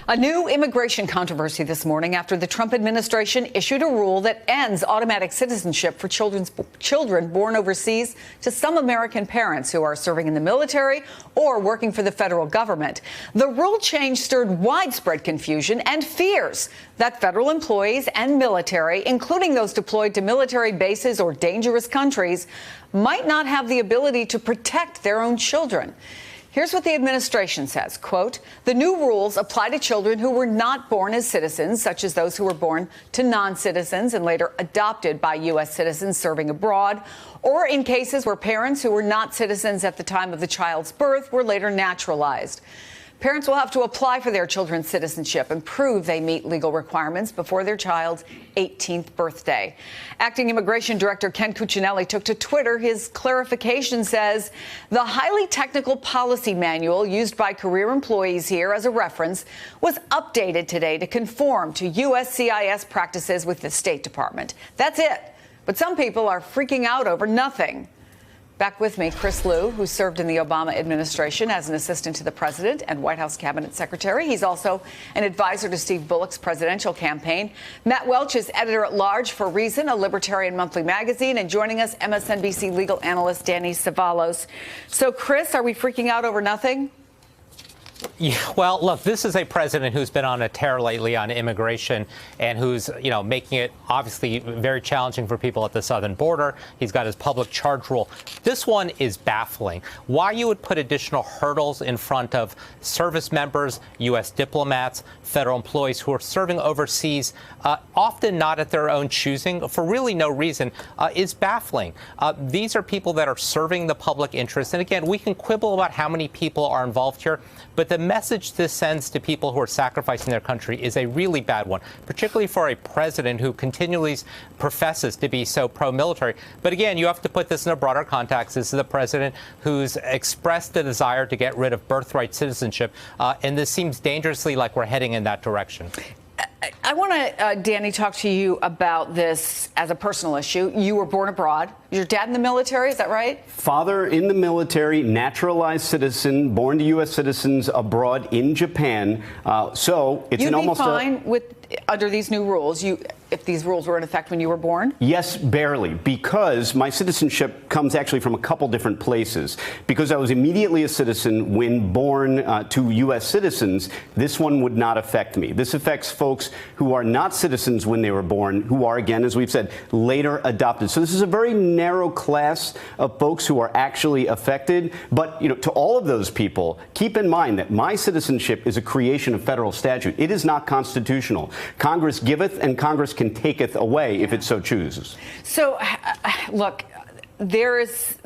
A new immigration controversy this morning after the Trump administration issued a rule that ends automatic citizenship for children born overseas to some American parents who are serving in the military or working for the federal government. The rule change stirred widespread confusion and fears that federal employees and military, including those deployed to military bases or dangerous countries, might not have the ability to protect their own children. Here's what the administration says, quote, the new rules apply to children who were not born as citizens, such as those who were born to non-citizens and later adopted by U.S. citizens serving abroad, or in cases where parents who were not citizens at the time of the child's birth were later naturalized. Parents will have to apply for their children's citizenship and prove they meet legal requirements before their child's 18th birthday. Acting Immigration Director Ken Cuccinelli took to Twitter. His clarification says the highly technical policy manual used by career employees here as a reference was updated today to conform to USCIS practices with the State Department. That's it. But some people are freaking out over nothing. Back with me, Chris Lu, who served in the Obama administration as an assistant to the president and White House cabinet secretary. He's also an advisor to Steve Bullock's presidential campaign. Matt Welch is editor-at-large for Reason, a libertarian monthly magazine. And joining us, MSNBC legal analyst Danny Cevallos. So, Chris, are we freaking out over nothing? Yeah, well, look, this is a president who's been on a tear lately on immigration and who's, making it obviously very challenging for people at the southern border. He's got his public charge rule. This one is baffling. Why you would put additional hurdles in front of service members, U.S. diplomats, federal employees who are serving overseas, often not at their own choosing, for really no reason, is baffling. These are people that are serving the public interest. And again, we can quibble about how many people are involved here, but the message this sends to people who are sacrificing their country is a really bad one, particularly for a president who continually professes to be so pro-military. But again, you have to put this in a broader context. This is a president who's expressed the desire to get rid of birthright citizenship, and this seems dangerously like we're heading in that direction. I want to, Danny, talk to you about this as a personal issue. You were born abroad. Your dad in the military, is that right? Father in the military, naturalized citizen, born to U.S. citizens abroad in Japan. So it's an almost. You'd be fine with under these new rules. If these rules were in effect when you were born? Yes, barely, because my citizenship comes actually from a couple different places. Because I was immediately a citizen when born to U.S. citizens, this one would not affect me. This affects folks who are not citizens when they were born, who are, again, as we've said, later adopted. So this is a very narrow class of folks who are actually affected. But, to all of those people, keep in mind that my citizenship is a creation of federal statute. It is not constitutional. Congress giveth and Congress can taketh away if it so chooses. So, look, there is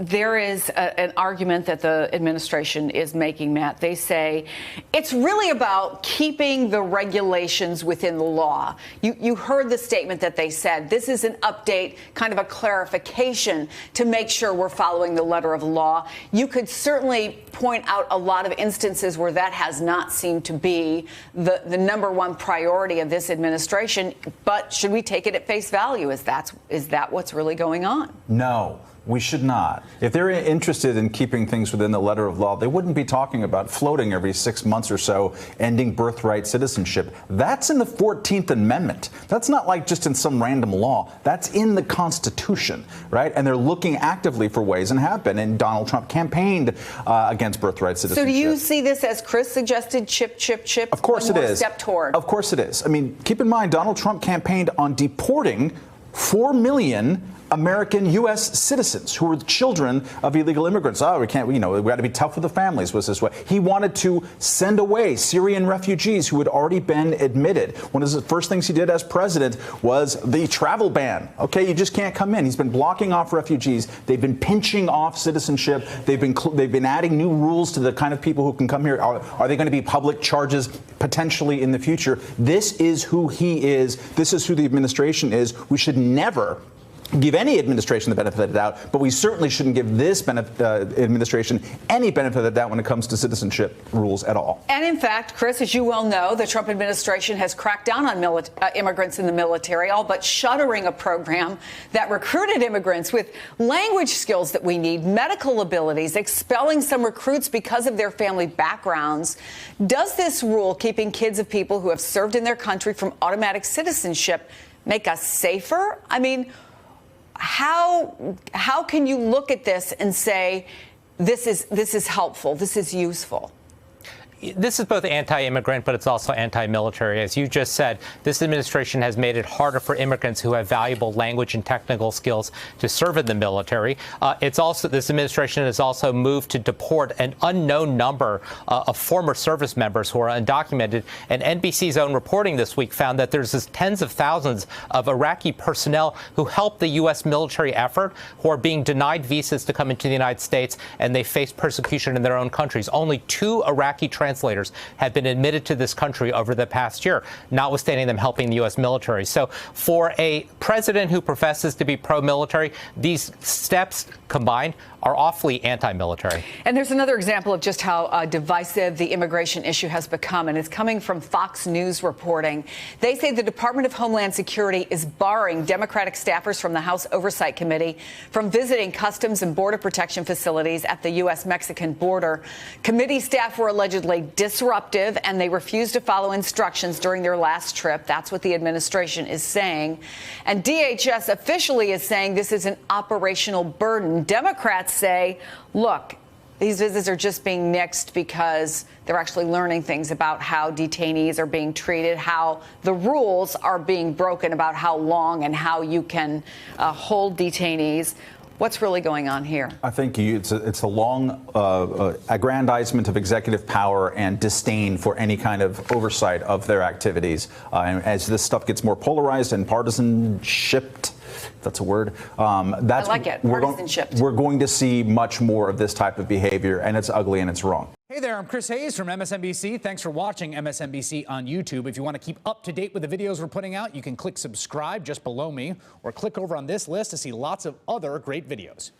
an argument that the administration is making, Matt. They say it's really about keeping the regulations within the law. You heard the statement that they said this is an update, kind of a clarification to make sure we're following the letter of the law. You could certainly point out a lot of instances where that has not seemed to be the number one priority of this administration. But should we take it at face value? Is that what's really going on? No. We should not. If they're interested in keeping things within the letter of law, they wouldn't be talking about floating every 6 months or so, ending birthright citizenship. That's in the 14th Amendment. That's not like just in some random law. That's in the Constitution, right? And they're looking actively for ways, and have been, and Donald Trump campaigned against birthright citizenship. So do you see this as Chris suggested, chip? Of course it is. Step toward. Of course it is. I mean, keep in mind, Donald Trump campaigned on deporting 4 million American U.S. citizens who were children of illegal immigrants. Oh, we can't, we got to be tough with the families, was this way. He wanted to send away Syrian refugees who had already been admitted. One of the first things he did as president was the travel ban. Okay, you just can't come in. He's been blocking off refugees. They've been pinching off citizenship. They've been adding new rules to the kind of people who can come here. Are they going to be public charges potentially in the future? This is who he is. This is who the administration is. We should never give any administration the benefit of the doubt, but we certainly shouldn't give this administration any benefit of the doubt when it comes to citizenship rules at all. And in fact, Chris, as you well know, the Trump administration has cracked down on immigrants in the military, all but shuttering a program that recruited immigrants with language skills that we need, medical abilities, expelling some recruits because of their family backgrounds. Does this rule keeping kids of people who have served in their country from automatic citizenship make us safer? I mean, how can you look at this and say this is helpful, this is useful? This is both anti-immigrant, but it's also anti-military. As you just said, this administration has made it harder for immigrants who have valuable language and technical skills to serve in the military. This administration has also moved to deport an unknown number of former service members who are undocumented. And NBC's own reporting this week found that there's tens of thousands of Iraqi personnel who helped the U.S. military effort who are being denied visas to come into the United States, and they face persecution in their own countries. Only 2 Iraqi translators have been admitted to this country over the past year, notwithstanding them helping the U.S. military. So for a president who professes to be pro-military, these steps combined are awfully anti-military. And there's another example of just how divisive the immigration issue has become, and it's coming from Fox News reporting. They say the Department of Homeland Security is barring Democratic staffers from the House Oversight Committee from visiting Customs and Border Protection facilities at the U.S.-Mexican border. Committee staff were allegedly disruptive, and they refused to follow instructions during their last trip. That's what the administration is saying. And DHS officially is saying this is an operational burden. Democrats say, look, these visits are just being nixed because they're actually learning things about how detainees are being treated, how the rules are being broken about how long and how you can hold detainees. What's really going on here? I think it's a long aggrandizement of executive power and disdain for any kind of oversight of their activities. And as this stuff gets more polarized and partisan-shipped, if that's a word. I like it, partisan-shipped. We're going to see much more of this type of behavior, and it's ugly and it's wrong. Hey there, I'm Chris Hayes from MSNBC. Thanks for watching MSNBC on YouTube. If you want to keep up to date with the videos we're putting out, you can click subscribe just below me or click over on this list to see lots of other great videos.